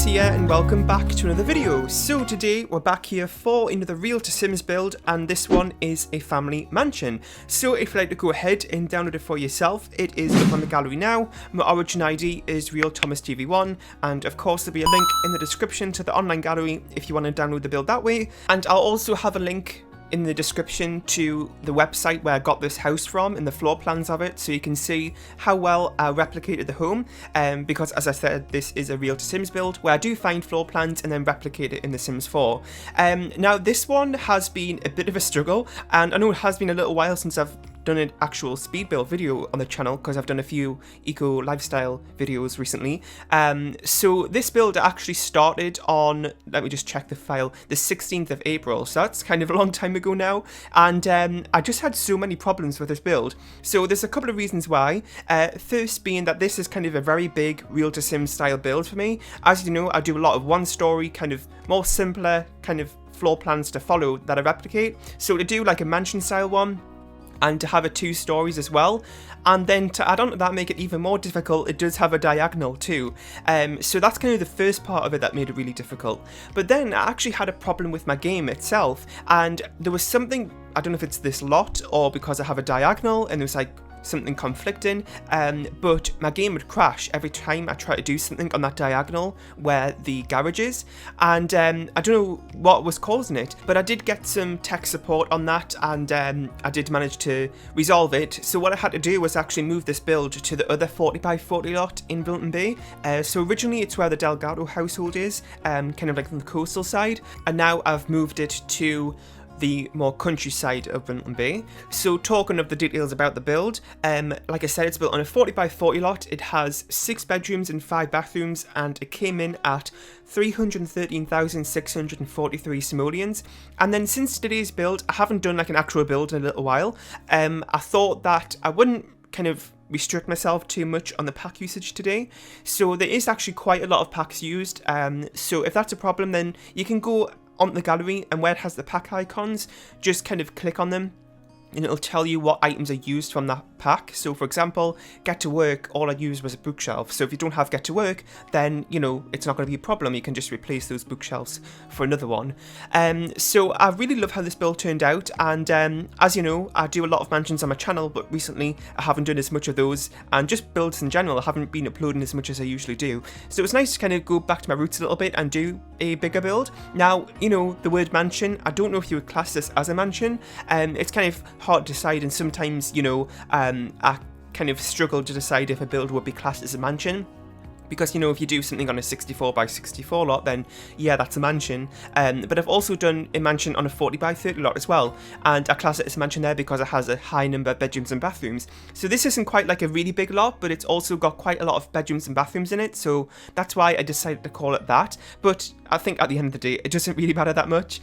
Here and welcome back to another video. So today we're back here for another Real to Sims build, and this one is a family mansion. So if you'd like to go ahead and download it for yourself, it is up on the gallery now. My origin ID is RealThomasTV1, and of course there'll be a link in the description to the online gallery if you want to download the build that way. And I'll also have a link in the description to the website where I got this house from and the floor plans of it, so you can see how well I replicated the home, because as I said, this is a Real to Sims build where I do find floor plans and then replicate it in the Sims 4. Now this one has been a bit of a struggle, and I know it has been a little while since I've done an actual speed build video on the channel because I've done a few eco lifestyle videos recently. So this build actually started on, let me just check the file, the 16th of April, so that's kind of a long time ago now, and I just had so many problems with this build. So there's a couple of reasons why. First being that this is kind of a very big Real to Sims style build for me. As you know, I do a lot of one story, kind of more simpler kind of floor plans to follow that I replicate. So to do like a mansion style one, and to have it 2 stories as well, and then to add on to that, make it even more difficult, it does have a diagonal too. So that's kind of the first part of it that made it really difficult. But then I actually had a problem with my game itself, and there was something, I don't know if it's this lot or because I have a diagonal and there's like something conflicting, but my game would crash every time I try to do something on that diagonal where the garage is, and I don't know what was causing it, but I did get some tech support on that, and I did manage to resolve it. So what I had to do was actually move this build to the other 40x40 lot in Brilton Bay. So originally it's where the Delgado household is, kind of like on the coastal side, and now I've moved it to the more countryside of Brilton Bay. So talking of the details about the build, like I said, it's built on a 40x40 lot. It has 6 bedrooms and 5 bathrooms, and it came in at 313,643 simoleons. And then since today's build, I haven't done like an actual build in a little while. I thought that I wouldn't kind of restrict myself too much on the pack usage today, so there is actually quite a lot of packs used. So if that's a problem, then you can go on the gallery, and where it has the pack icons, just kind of click on them and it'll tell you what items are used from that pack. So for example, Get to Work, all I used was a bookshelf. So if you don't have Get to Work, then, you know, it's not going to be a problem. You can just replace those bookshelves for another one. So I really love how this build turned out, and as you know, I do a lot of mansions on my channel, but recently I haven't done as much of those, and just builds in general, I haven't been uploading as much as I usually do. So it was nice to kind of go back to my roots a little bit and do a bigger build. Now, you know, the word mansion, I don't know if you would class this as a mansion. It's kind of hard to decide, and sometimes, you know, I kind of struggle to decide if a build would be classed as a mansion, because, you know, if you do something on a 64x64 lot, then yeah, that's a mansion. But I've also done a mansion on a 40x30 lot as well, and I class it as a mansion there because it has a high number of bedrooms and bathrooms. So this isn't quite like a really big lot, but it's also got quite a lot of bedrooms and bathrooms in it, so that's why I decided to call it that. But I think at the end of the day, it doesn't really matter that much.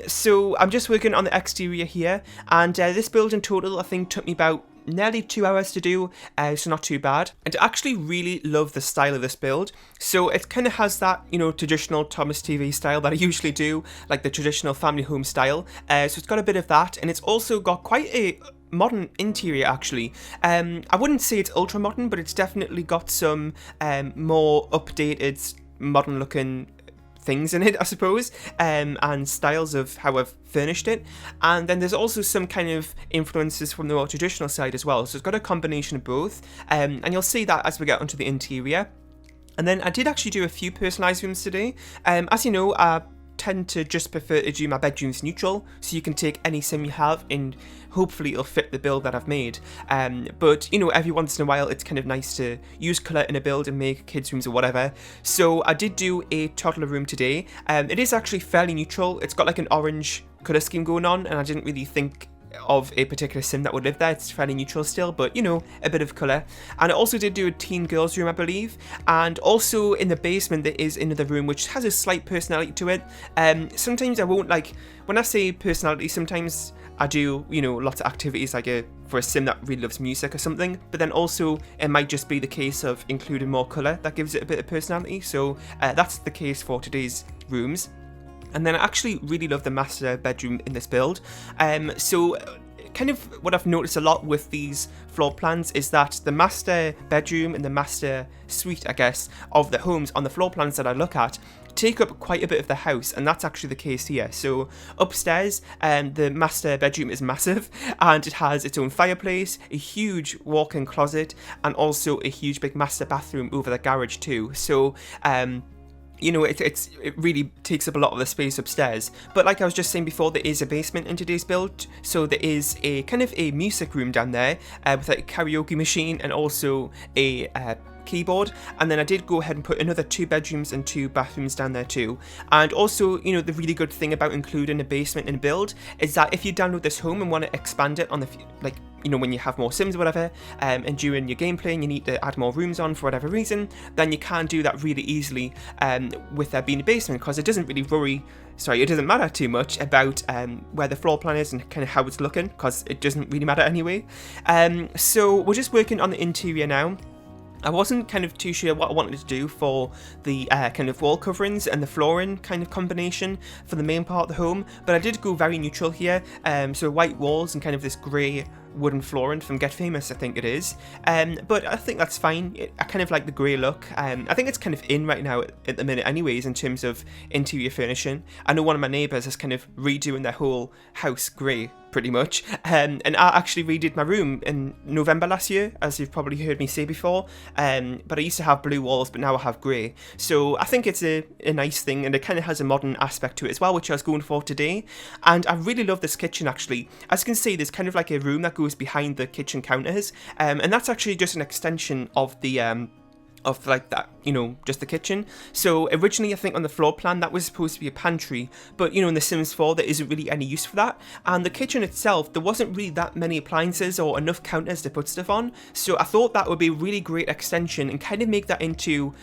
So I'm just working on the exterior here, and this build in total I think took me about nearly 2 hours to do, so not too bad. And I actually really love the style of this build. So it kind of has that, you know, traditional Thomas TV style that I usually do, like the traditional family home style. So it's got a bit of that, and it's also got quite a modern interior actually. I wouldn't say it's ultra modern, but it's definitely got some more updated, modern looking things in it, I suppose, and styles of how I've furnished it. And then there's also some kind of influences from the more traditional side as well, so it's got a combination of both, and you'll see that as we get onto the interior. And then I did actually do a few personalised rooms today. As you know, I tend to just prefer to do my bedrooms neutral, so you can take any sim you have and hopefully it'll fit the build that I've made. But, you know, every once in a while it's kind of nice to use colour in a build and make kids' rooms or whatever. So I did do a toddler room today. It is actually fairly neutral. It's got like an orange colour scheme going on, and I didn't really think of a particular sim that would live there. It's fairly neutral still, but, you know, a bit of colour. And I also did do a teen girls room, I believe, and also in the basement there is another room which has a slight personality to it. Sometimes I won't, like, when I say personality, sometimes I do, lots of activities like for a sim that really loves music or something, but then also it might just be the case of including more colour that gives it a bit of personality. So that's the case for today's rooms. And then I actually really love the master bedroom in this build. So kind of what I've noticed a lot with these floor plans is that the master bedroom and the master suite, I guess, of the homes on the floor plans that I look at take up quite a bit of the house, and that's actually the case here. So upstairs, the master bedroom is massive, and it has its own fireplace, a huge walk-in closet, and also a huge big master bathroom over the garage too. So it really takes up a lot of the space upstairs. But like I was just saying before, there is a basement in today's build, so there is a kind of a music room down there with like a karaoke machine and also a keyboard. And then I did go ahead and put another 2 bedrooms and 2 bathrooms down there too. And also, the really good thing about including a basement in a build is that if you download this home and want to expand it on the when you have more Sims or whatever, and during your gameplay and you need to add more rooms on for whatever reason, then you can do that really easily with there being a basement, because it doesn't matter too much about where the floor plan is and kind of how it's looking, because it doesn't really matter anyway. So we're just working on the interior now. I wasn't kind of too sure what I wanted to do for the kind of wall coverings and the flooring kind of combination for the main part of the home, but I did go very neutral here, so white walls and kind of this grey wooden flooring from Get Famous, I think it is, but I think that's fine. I kind of like the grey look. I think it's kind of in right now at the minute anyways in terms of interior furnishing. I know one of my neighbours is kind of redoing their whole house grey pretty much, and I actually redid my room in November last year, as you've probably heard me say before, but I used to have blue walls, but now I have grey, so I think it's a nice thing, and it kind of has a modern aspect to it as well, which I was going for today. And I really love this kitchen actually. As you can see, there's kind of like a room that goes behind the kitchen counters, and that's actually just an extension of the of like that, just the kitchen. So originally I think on the floor plan that was supposed to be a pantry, but in The Sims 4 there isn't really any use for that. And the kitchen itself, there wasn't really that many appliances or enough counters to put stuff on, so I thought that would be a really great extension and kind of make that into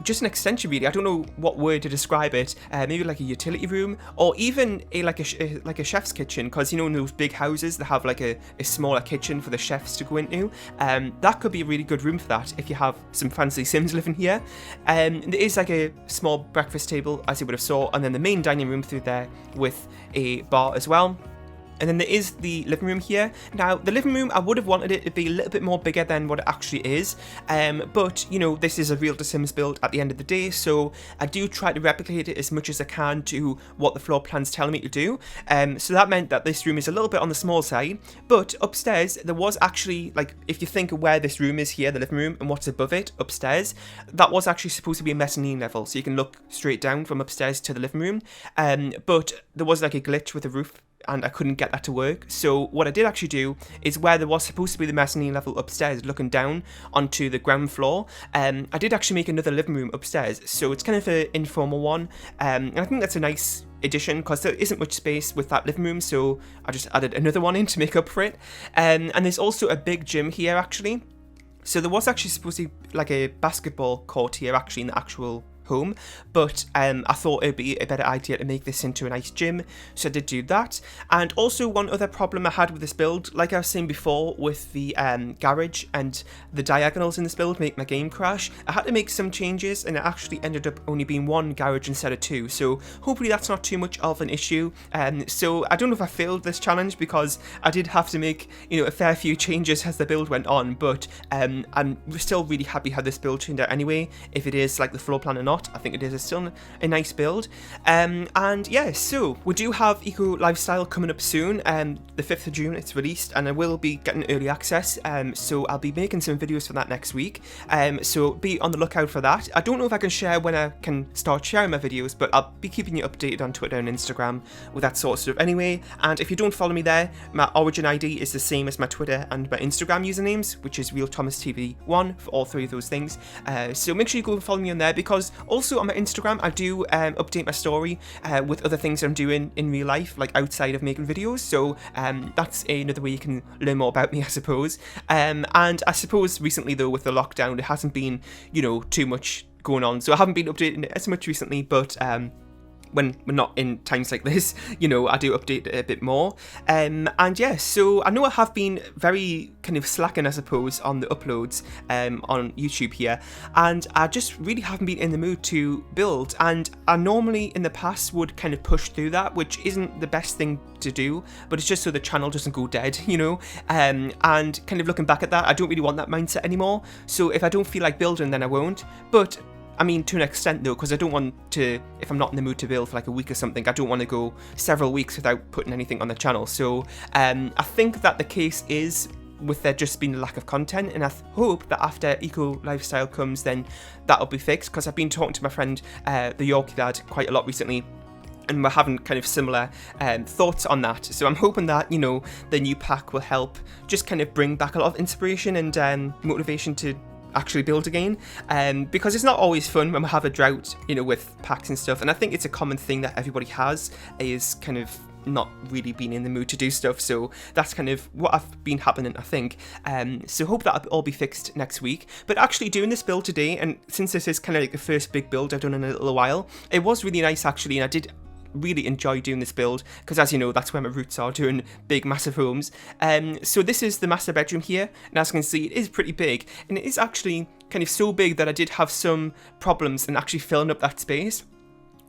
just an extension really. I don't know what word to describe it, maybe like a utility room, or even like a chef's kitchen, because in those big houses they have like a smaller kitchen for the chefs to go into. That could be a really good room for that if you have some fancy Sims living here. There is like a small breakfast table, as you would have saw, and then the main dining room through there with a bar as well. And then there is the living room here. Now, the living room, I would have wanted it to be a little bit more bigger than what it actually is. But, this is a real Sims build at the end of the day, so I do try to replicate it as much as I can to what the floor plans tell me to do. So that meant that this room is a little bit on the small side. But upstairs, there was actually, if you think of where this room is here, the living room, and what's above it, upstairs, that was actually supposed to be a mezzanine level, so you can look straight down from upstairs to the living room. But there was a glitch with the roof, and I couldn't get that to work. So what I did actually do is, where there was supposed to be the mezzanine level upstairs looking down onto the ground floor, I did actually make another living room upstairs, so it's kind of an informal one, and I think that's a nice addition because there isn't much space with that living room, so I just added another one in to make up for it. And there's also a big gym here actually, so there was actually supposed to be like a basketball court here actually in the actual home, but I thought it would be a better idea to make this into a nice gym, so I did do that. And also, one other problem I had with this build, like I was saying before with the garage and the diagonals in this build make my game crash, I had to make some changes and it actually ended up only being 1 garage instead of 2, so hopefully that's not too much of an issue. So I don't know if I failed this challenge because I did have to make a fair few changes as the build went on, but I'm still really happy how this build turned out anyway, if it is like the floor plan or not. I think it is still a nice build. And yeah, so we do have Eco Lifestyle coming up soon. The 5th of June it's released, and I will be getting early access, so I'll be making some videos for that next week, so be on the lookout for that. I don't know if I can share when I can start sharing my videos, but I'll be keeping you updated on Twitter and Instagram with that sort of stuff anyway. And if you don't follow me there, my Origin ID is the same as my Twitter and my Instagram usernames, which is RealThomasTV1 for all 3 of those things, so make sure you go and follow me on there, because also on my Instagram I do update my story with other things I'm doing in real life, like outside of making videos, so that's another way you can learn more about me, I suppose. And I suppose recently though, with the lockdown, there hasn't been too much going on, so I haven't been updating it as much recently, but when we're not in times like this, you know, I do update it a bit more. And yeah, so I know I have been very kind of slacking, I suppose, on the uploads on YouTube here, and I just really haven't been in the mood to build. And I normally in the past would kind of push through that, which isn't the best thing to do, but it's just so the channel doesn't go dead, you know. And kind of looking back at that, I don't really want that mindset anymore. So if I don't feel like building, then I won't. But I mean, to an extent though, because I don't want to, if I'm not in the mood to build for like a week or something, I don't want to go several weeks without putting anything on the channel. So I think that the case is with there just being a lack of content, and I hope that after Eco Lifestyle comes, then that'll be fixed, because I've been talking to my friend, the Yorkie lad, quite a lot recently, and we're having kind of similar thoughts on that. So I'm hoping that, you know, the new pack will help just kind of bring back a lot of inspiration and motivation to actually build again, because it's not always fun when we have a drought, you know, with packs and stuff. And I think it's a common thing that everybody has, is kind of not really being in the mood to do stuff. So that's kind of what I've been happening, I think. So hope that'll all be fixed next week. But actually doing this build today, and since this is kind of like the first big build I've done in a little while, it was really nice actually, and I did really enjoy doing this build, because as you know, that's where my roots are, doing big massive homes. So this is the master bedroom here, and as you can see, it is pretty big, and it is actually kind of so big that I did have some problems in actually filling up that space.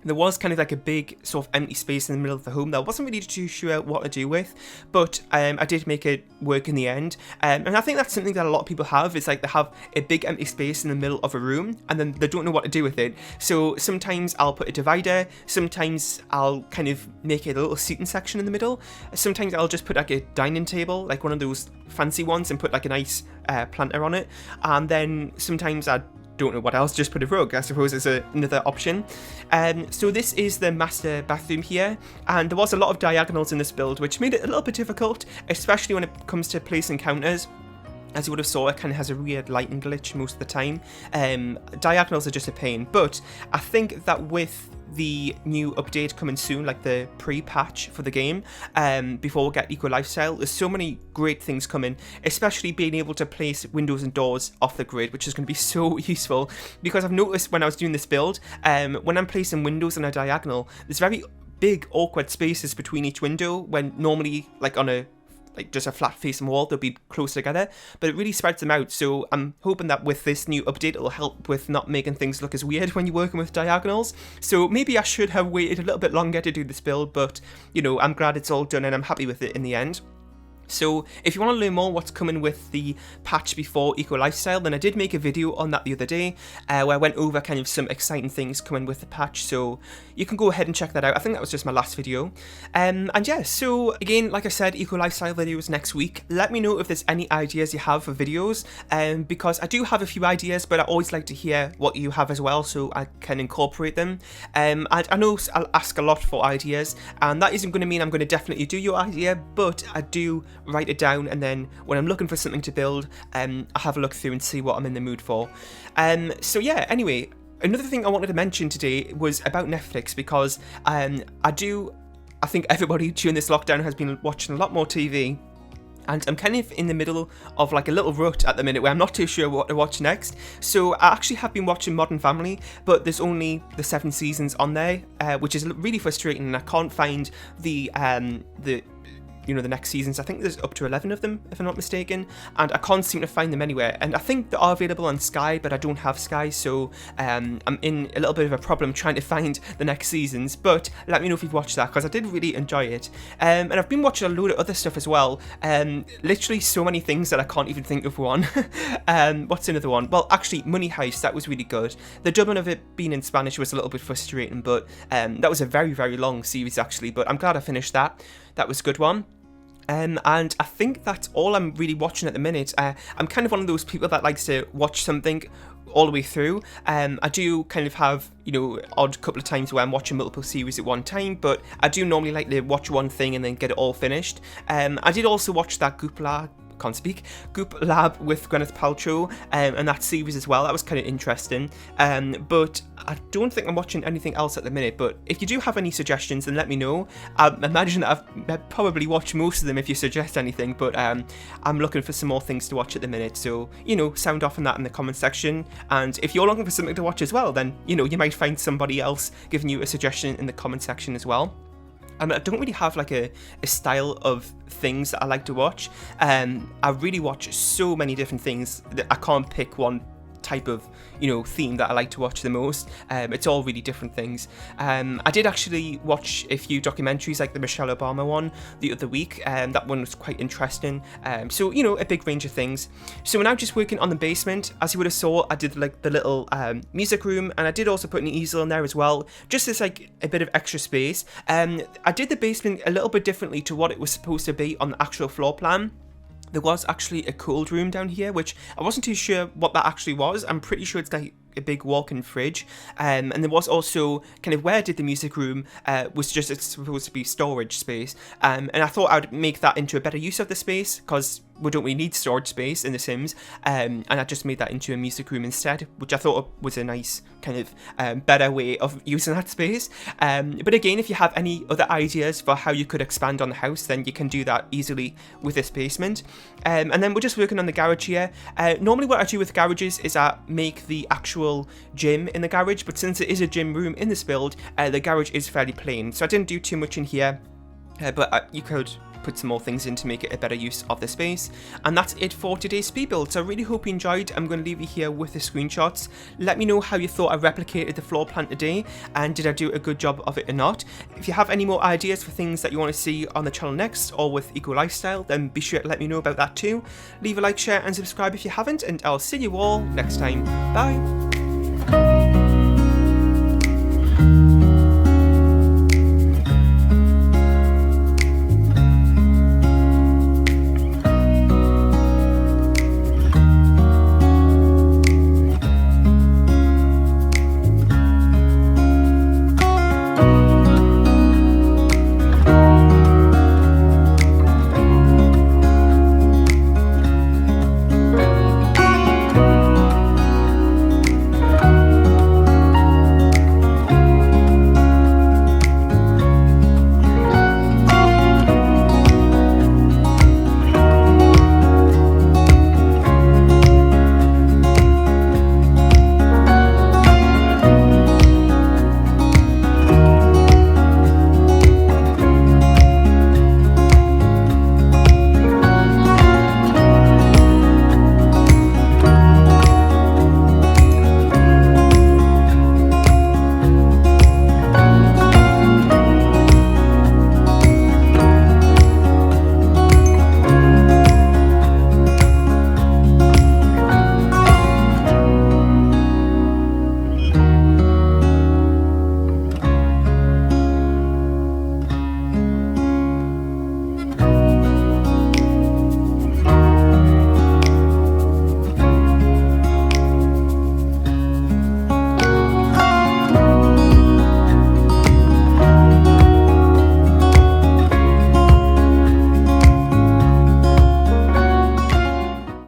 There was kind of like a big sort of empty space in the middle of the home that I wasn't really too sure what to do with, but I did make it work in the end. And I think that's something that a lot of people have, is like they have a big empty space in the middle of a room and then they don't know what to do with it. So sometimes I'll put a divider, sometimes I'll kind of make it a little seating section in the middle, sometimes I'll just put like a dining table, like one of those fancy ones, and put like a nice planter on it, and then sometimes I don't know what else, just put a rug, I suppose, is another option. So this is the master bathroom here, and there was a lot of diagonals in this build, which made it a little bit difficult, especially when it comes to placing counters. As you would have saw, it kind of has a weird lighting glitch most of the time. Diagonals are just a pain, but I think that with the new update coming soon, like the pre-patch for the game, before we get Eco Lifestyle, there's so many great things coming, especially being able to place windows and doors off the grid, which is going to be so useful, because I've noticed when I was doing this build, when I'm placing windows on a diagonal, there's very big awkward spaces between each window, when normally, like on a just a flat facing wall, they'll be close together, but it really spreads them out. So I'm hoping that with this new update, it'll help with not making things look as weird when you're working with diagonals. So maybe I should have waited a little bit longer to do this build, but you know, I'm glad it's all done and I'm happy with it in the end. So if you want to learn more what's coming with the patch before Eco Lifestyle, then I did make a video on that the other day, where I went over kind of some exciting things coming with the patch, so you can go ahead and check that out. I think that was just my last video. And yeah, so again, like I said, Eco Lifestyle videos next week. Let me know if there's any ideas you have for videos, because I do have a few ideas, but I always like to hear what you have as well, so I can incorporate them. And I know I'll ask a lot for ideas, and that isn't going to mean I'm going to definitely do your idea, but I do write it down, and then when I'm looking for something to build, I have a look through and see what I'm in the mood for. So yeah, anyway, another thing I wanted to mention today was about Netflix, because I think everybody during this lockdown has been watching a lot more TV, and I'm kind of in the middle of like a little rut at the minute where I'm not too sure what to watch next. So I actually have been watching Modern Family, but there's only the 7 seasons on there, which is really frustrating, and I can't find the next seasons. I think there's up to 11 of them, if I'm not mistaken, and I can't seem to find them anywhere. And I think they are available on Sky, but I don't have Sky, so I'm in a little bit of a problem trying to find the next seasons. But let me know if you've watched that, because I did really enjoy it. And I've been watching a load of other stuff as well. Literally so many things that I can't even think of one. What's another one? Well, actually, Money Heist, that was really good. The dubbing of it being in Spanish was a little bit frustrating, but that was a very, very long series actually, but I'm glad I finished that. That was a good one. And I think that's all I'm really watching at the minute. I'm kind of one of those people that likes to watch something all the way through. I do kind of have, odd couple of times where I'm watching multiple series at one time, but I do normally like to watch one thing and then get it all finished. I did also watch that Goop Lab with Gwyneth Paltrow, and that series as well. That was kind of interesting. But I don't think I'm watching anything else at the minute, but if you do have any suggestions, then let me know. I imagine that I've probably watched most of them if you suggest anything, but I'm looking for some more things to watch at the minute, so, you know, sound off on that in the comment section. And if you're looking for something to watch as well, then, you know, you might find somebody else giving you a suggestion in the comment section as well. I don't really have like a style of things that I like to watch. I really watch so many different things that I can't pick one type of, you know, theme that I like to watch the most. It's all really different things. I did actually watch a few documentaries, like the Michelle Obama one the other week, and that one was quite interesting. So, you know, a big range of things. So we're now just working on the basement. As you would have saw, I did like the little music room, and I did also put an easel in there as well, just as like a bit of extra space. I did the basement a little bit differently to what it was supposed to be on the actual floor plan. There was actually a cold room down here, which I wasn't too sure what that actually was. I'm pretty sure it's like a big walk-in fridge, and there was also kind of where I did the music room was just supposed to be storage space, and I thought I'd make that into a better use of the space, because we don't really need storage space in The Sims, and I just made that into a music room instead, which I thought was a nice kind of better way of using that space. But again, if you have any other ideas for how you could expand on the house, then you can do that easily with this basement. And then we're just working on the garage here. Normally what I do with garages is I make the actual gym in the garage, but since it is a gym room in this build, the garage is fairly plain, so I didn't do too much in here, but you could put some more things in to make it a better use of the space. And that's it for today's speed build. So I really hope you enjoyed. I'm going to leave you here with the screenshots. Let me know how you thought I replicated the floor plan today, and did I do a good job of it or not. If you have any more ideas for things that you want to see on the channel next, or with Eco Lifestyle, then be sure to let me know about that too. Leave a like, share and subscribe if you haven't, and I'll see you all next time. Bye!